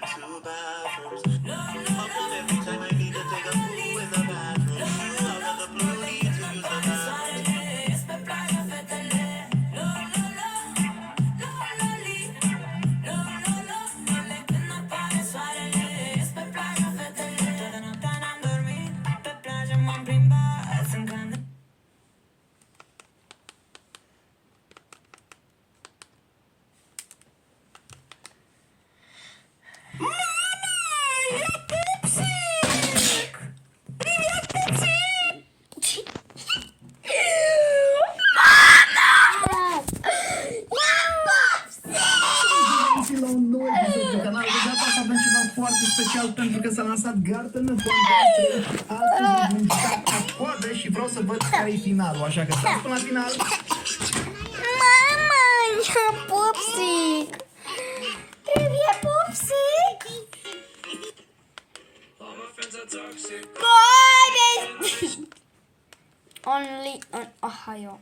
got two bathrooms. How come every time I need to take a poo in the bathroom, out of the blue need to use the bathroom? La un nou episod pe canal. De data asta avem ceva foarte special pentru că s-a lansat Garten of Wonder. Astăzi vom sta ca coadă și vreau să văd care e finalul, așa că stați până la final. Mama, ia pupsic! Trebuie pupsic! Boy, only on Ohio.